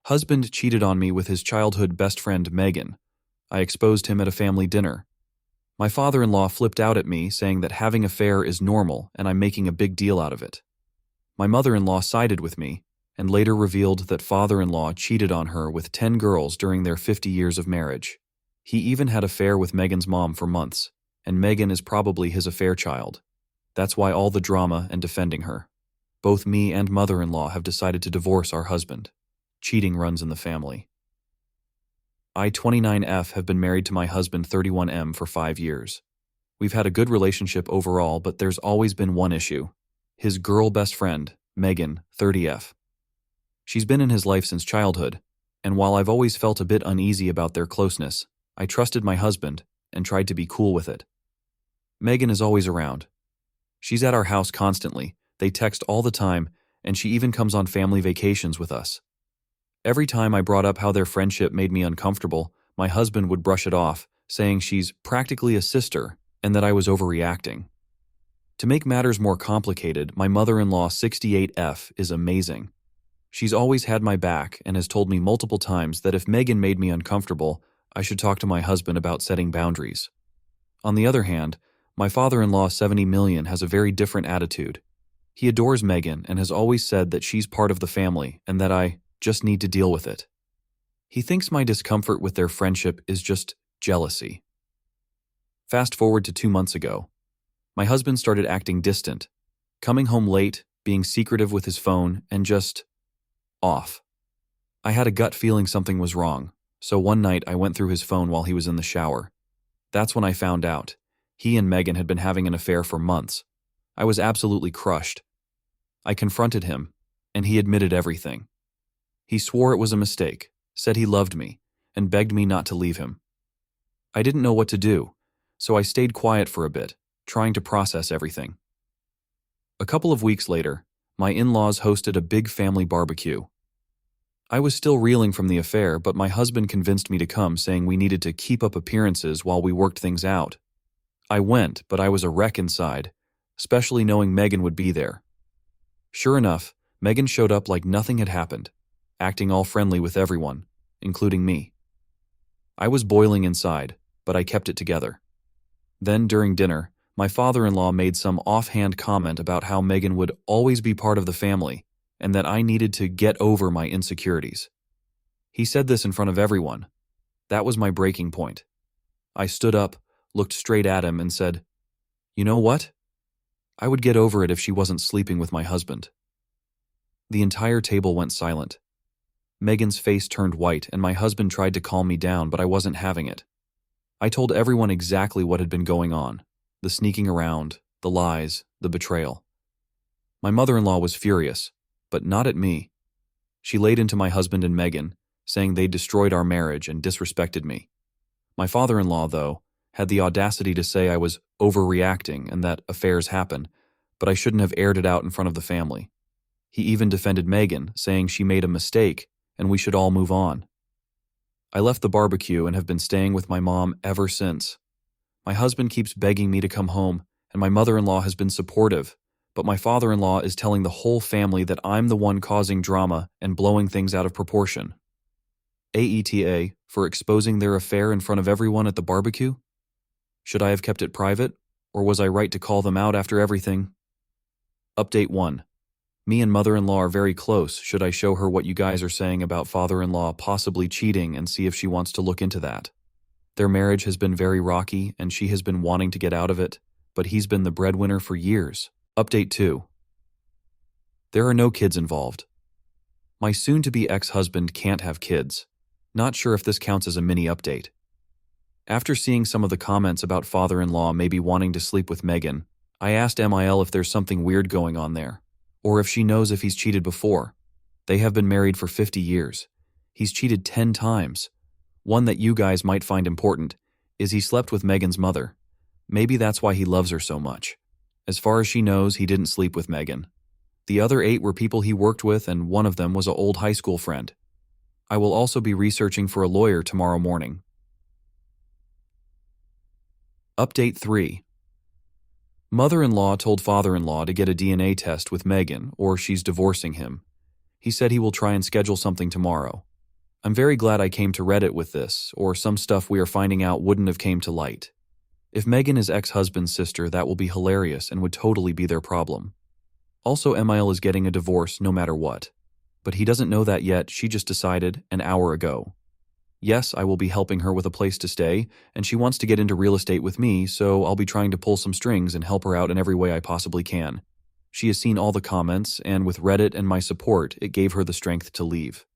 Husband cheated on me with his childhood best friend Megan. I exposed him at a family dinner. My father-in-law flipped out at me, saying that having an affair is normal and I'm making a big deal out of it. My mother-in-law sided with me and later revealed that father-in-law cheated on her with 10 girls during their 50 years of marriage. He even had an affair with Megan's mom for months, and Megan is probably his affair child. That's why all the drama and defending her. Both me and mother-in-law have decided to divorce our husband. Cheating runs in the family. I, 29F, have been married to my husband, 31M, for 5 years. We've had a good relationship overall, but there's always been one issue. His girl best friend, Megan, 30F. She's been in his life since childhood, and while I've always felt a bit uneasy about their closeness, I trusted my husband and tried to be cool with it. Megan is always around. She's at our house constantly, they text all the time, and she even comes on family vacations with us. Every time I brought up how their friendship made me uncomfortable, my husband would brush it off, saying she's practically a sister and that I was overreacting. To make matters more complicated, my mother-in-law, 68F, is amazing. She's always had my back and has told me multiple times that if Megan made me uncomfortable, I should talk to my husband about setting boundaries. On the other hand, my father-in-law, 70 million, has a very different attitude. He adores Megan and has always said that she's part of the family and that I just need to deal with it. He thinks my discomfort with their friendship is just jealousy. Fast forward to 2 months ago. My husband started acting distant, coming home late, being secretive with his phone, and just off. I had a gut feeling something was wrong, so one night I went through his phone while he was in the shower. That's when I found out. He and Megan had been having an affair for months. I was absolutely crushed. I confronted him, and he admitted everything. He swore it was a mistake, said he loved me, and begged me not to leave him. I didn't know what to do, so I stayed quiet for a bit, trying to process everything. A couple of weeks later, my in-laws hosted a big family barbecue. I was still reeling from the affair, but my husband convinced me to come, saying we needed to keep up appearances while we worked things out. I went, but I was a wreck inside, especially knowing Megan would be there. Sure enough, Megan showed up like nothing had happened, acting all friendly with everyone, including me. I was boiling inside, but I kept it together. Then, during dinner, my father-in-law made some offhand comment about how Megan would always be part of the family and that I needed to get over my insecurities. He said this in front of everyone. That was my breaking point. I stood up, looked straight at him, and said, "You know what? I would get over it if she wasn't sleeping with my husband." The entire table went silent. Megan's face turned white, and my husband tried to calm me down, but I wasn't having it. I told everyone exactly what had been going on, the sneaking around, the lies, the betrayal. My mother-in-law was furious, but not at me. She laid into my husband and Megan, saying they destroyed our marriage and disrespected me. My father-in-law, though, had the audacity to say I was overreacting and that affairs happen, but I shouldn't have aired it out in front of the family. He even defended Megan, saying she made a mistake and we should all move on. I left the barbecue and have been staying with my mom ever since. My husband keeps begging me to come home, and my mother-in-law has been supportive, but my father-in-law is telling the whole family that I'm the one causing drama and blowing things out of proportion. AITA for exposing their affair in front of everyone at the barbecue? Should I have kept it private, or was I right to call them out after everything? Update 1. Me and mother-in-law are very close. Should I show her what you guys are saying about father-in-law possibly cheating and see if she wants to look into that? Their marriage has been very rocky and she has been wanting to get out of it, but he's been the breadwinner for years. Update 2. There are no kids involved. My soon-to-be ex-husband can't have kids. Not sure if this counts as a mini update. After seeing some of the comments about father-in-law maybe wanting to sleep with Megan, I asked MIL if there's something weird going on there, or if she knows if he's cheated before. They have been married for 50 years. He's cheated 10 times. One that you guys might find important is he slept with Megan's mother. Maybe that's why he loves her so much. As far as she knows, he didn't sleep with Megan. The other 8 were people he worked with, and one of them was an old high school friend. I will also be researching for a lawyer tomorrow morning. Update 3. Mother-in-law told father-in-law to get a DNA test with Megan, or she's divorcing him. He said he will try and schedule something tomorrow. I'm very glad I came to Reddit with this, or some stuff we are finding out wouldn't have came to light. If Megan is ex-husband's sister, that will be hilarious and would totally be their problem. Also, Emile is getting a divorce no matter what. But he doesn't know that yet, she just decided an hour ago. Yes, I will be helping her with a place to stay, and she wants to get into real estate with me, so I'll be trying to pull some strings and help her out in every way I possibly can. She has seen all the comments, and with Reddit and my support, it gave her the strength to leave.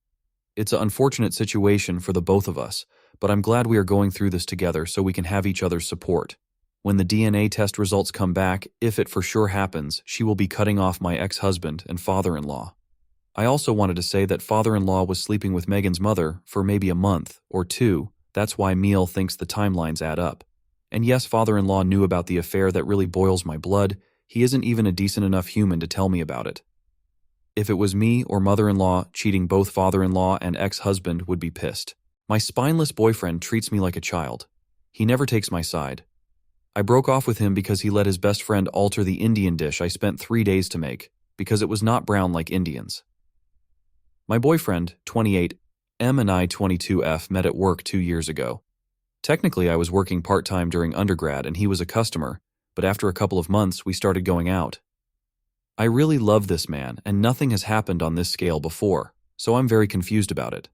It's an unfortunate situation for the both of us, but I'm glad we are going through this together so we can have each other's support. When the DNA test results come back, if it for sure happens, she will be cutting off my ex-husband and father-in-law. I also wanted to say that father-in-law was sleeping with Megan's mother for maybe a month or two. That's why Neil thinks the timelines add up. And yes, father-in-law knew about the affair that really boils my blood. He isn't even a decent enough human to tell me about it. If it was me or mother-in-law cheating, both father-in-law and ex-husband would be pissed. My spineless boyfriend treats me like a child. He never takes my side. I broke off with him because he let his best friend alter the Indian dish I spent 3 days to make, because it was not brown like Indians. My boyfriend, 28, M, and I, 22F, met at work 2 years ago. Technically, I was working part-time during undergrad and he was a customer, but after a couple of months, we started going out. I really love this man, and nothing has happened on this scale before, so I'm very confused about it.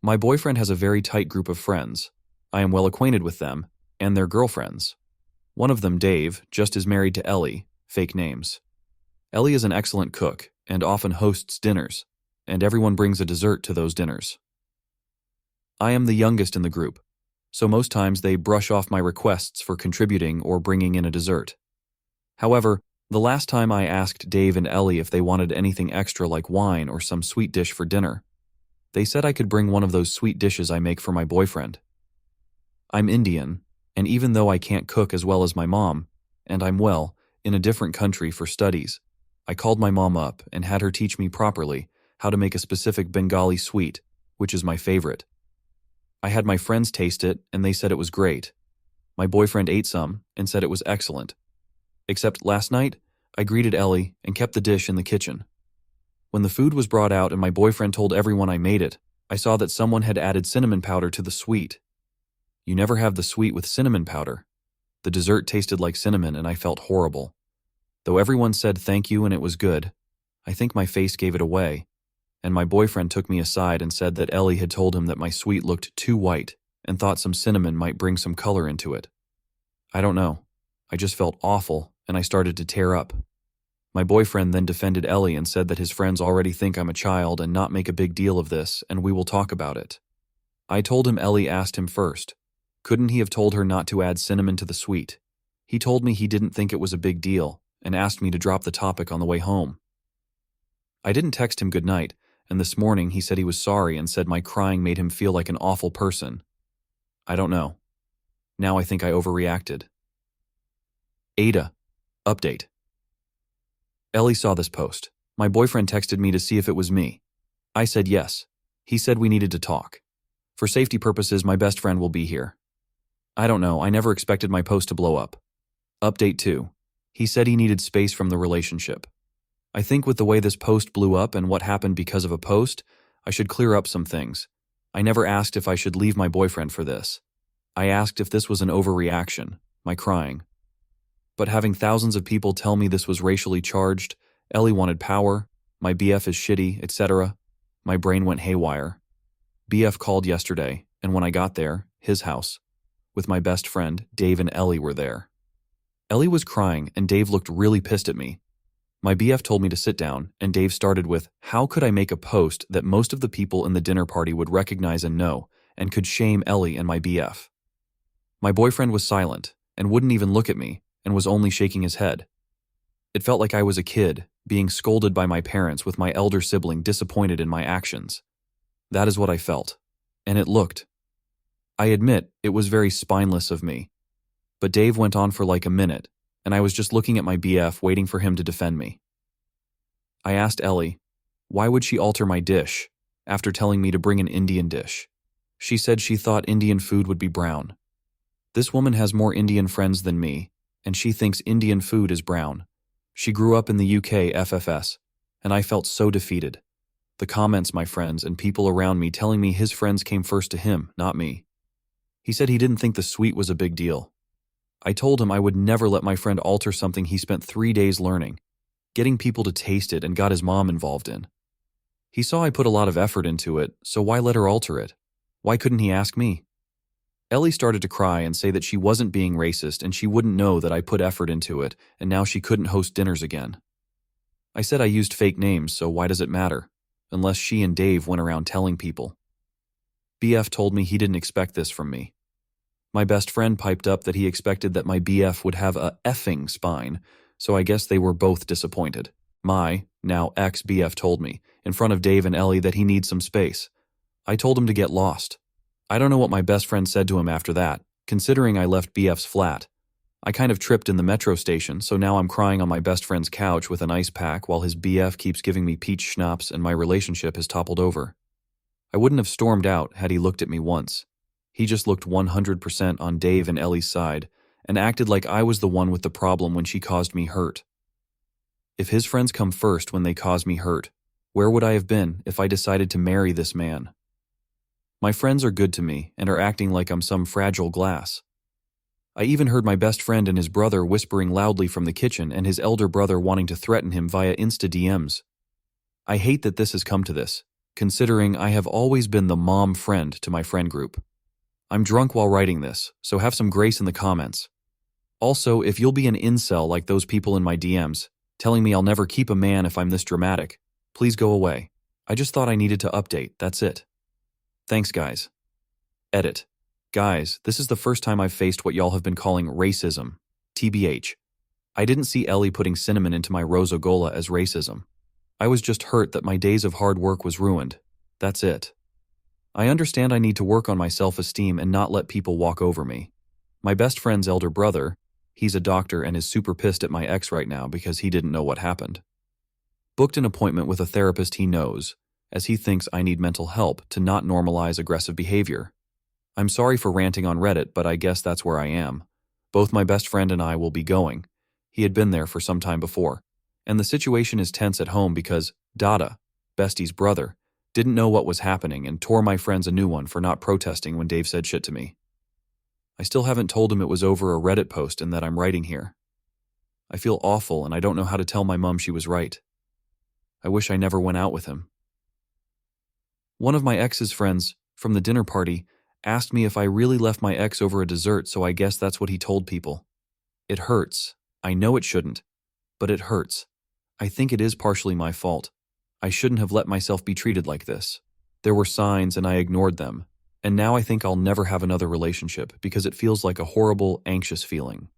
My boyfriend has a very tight group of friends. I am well acquainted with them, and their girlfriends. One of them, Dave, just is married to Ellie, fake names. Ellie is an excellent cook and often hosts dinners, and everyone brings a dessert to those dinners. I am the youngest in the group, so most times they brush off my requests for contributing or bringing in a dessert. However, the last time I asked Dave and Ellie if they wanted anything extra like wine or some sweet dish for dinner, they said I could bring one of those sweet dishes I make for my boyfriend. I'm Indian, and even though I can't cook as well as my mom, and I'm in a different country for studies, I called my mom up and had her teach me properly how to make a specific Bengali sweet, which is my favorite. I had my friends taste it and they said it was great. My boyfriend ate some and said it was excellent. Except last night, I greeted Ellie and kept the dish in the kitchen. When the food was brought out and my boyfriend told everyone I made it, I saw that someone had added cinnamon powder to the sweet. You never have the sweet with cinnamon powder. The dessert tasted like cinnamon and I felt horrible. Though everyone said thank you and it was good, I think my face gave it away, and my boyfriend took me aside and said that Ellie had told him that my sweet looked too white and thought some cinnamon might bring some color into it. I don't know. I just felt awful and I started to tear up. My boyfriend then defended Ellie and said that his friends already think I'm a child and not make a big deal of this and we will talk about it. I told him Ellie asked him first. Couldn't he have told her not to add cinnamon to the sweet? He told me he didn't think it was a big deal and asked me to drop the topic on the way home. I didn't text him goodnight, and this morning he said he was sorry and said my crying made him feel like an awful person. I don't know. Now I think I overreacted. AITA. Update. Ellie saw this post. My boyfriend texted me to see if it was me. I said yes. He said we needed to talk. For safety purposes, my best friend will be here. I don't know, I never expected my post to blow up. Update 2. He said he needed space from the relationship. I think with the way this post blew up and what happened because of a post, I should clear up some things. I never asked if I should leave my boyfriend for this. I asked if this was an overreaction, my crying. But having thousands of people tell me this was racially charged, Ellie wanted power, my BF is shitty, etc., my brain went haywire. BF called yesterday, and when I got there, his house, with my best friend, Dave and Ellie were there. Ellie was crying, and Dave looked really pissed at me. My BF told me to sit down, and Dave started with, how could I make a post that most of the people in the dinner party would recognize and know, and could shame Ellie and my BF? My boyfriend was silent, and wouldn't even look at me, and was only shaking his head. It felt like I was a kid, being scolded by my parents with my elder sibling disappointed in my actions. That is what I felt, and it looked. I admit, it was very spineless of me. But Dave went on for like a minute, and I was just looking at my BF waiting for him to defend me. I asked Ellie, why would she alter my dish, after telling me to bring an Indian dish? She said she thought Indian food would be brown. This woman has more Indian friends than me, and she thinks Indian food is brown. She grew up in the UK FFS, and I felt so defeated. The comments, my friends, and people around me telling me his friends came first to him, not me. He said he didn't think the sweet was a big deal. I told him I would never let my friend alter something he spent 3 days learning, getting people to taste it, and got his mom involved in. He saw I put a lot of effort into it, so why let her alter it? Why couldn't he ask me? Ellie started to cry and say that she wasn't being racist and she wouldn't know that I put effort into it, and now she couldn't host dinners again. I said I used fake names, so why does it matter? Unless she and Dave went around telling people. BF told me he didn't expect this from me. My best friend piped up that he expected that my BF would have a effing spine, so I guess they were both disappointed. My, now ex-BF told me, in front of Dave and Ellie, that he needs some space. I told him to get lost. I don't know what my best friend said to him after that, considering I left BF's flat. I kind of tripped in the metro station, so now I'm crying on my best friend's couch with an ice pack while his BF keeps giving me peach schnapps and my relationship has toppled over. I wouldn't have stormed out had he looked at me once. He just looked 100% on Dave and Ellie's side and acted like I was the one with the problem when she caused me hurt. If his friends come first when they cause me hurt, where would I have been if I decided to marry this man? My friends are good to me and are acting like I'm some fragile glass. I even heard my best friend and his brother whispering loudly from the kitchen and his elder brother wanting to threaten him via Insta DMs. I hate that this has come to this, considering I have always been the mom friend to my friend group. I'm drunk while writing this, so have some grace in the comments. Also, if you'll be an incel like those people in my DMs, telling me I'll never keep a man if I'm this dramatic, please go away. I just thought I needed to update, that's it. Thanks, guys. Edit. Guys, this is the first time I've faced what y'all have been calling racism. TBH. I didn't see Ellie putting cinnamon into my rosogola as racism. I was just hurt that my days of hard work was ruined. That's it. I understand I need to work on my self-esteem and not let people walk over me. My best friend's elder brother, he's a doctor and is super pissed at my ex right now because he didn't know what happened. Booked an appointment with a therapist he knows, as he thinks I need mental help to not normalize aggressive behavior. I'm sorry for ranting on Reddit, but I guess that's where I am. Both my best friend and I will be going. He had been there for some time before. And the situation is tense at home because Dada, Bestie's brother, didn't know what was happening and tore my friends a new one for not protesting when Dave said shit to me. I still haven't told him it was over a Reddit post and that I'm writing here. I feel awful and I don't know how to tell my mom she was right. I wish I never went out with him. One of my ex's friends, from the dinner party, asked me if I really left my ex over a dessert, so I guess that's what he told people. It hurts. I know it shouldn't, but it hurts. I think it is partially my fault. I shouldn't have let myself be treated like this. There were signs and I ignored them, and now I think I'll never have another relationship because it feels like a horrible, anxious feeling.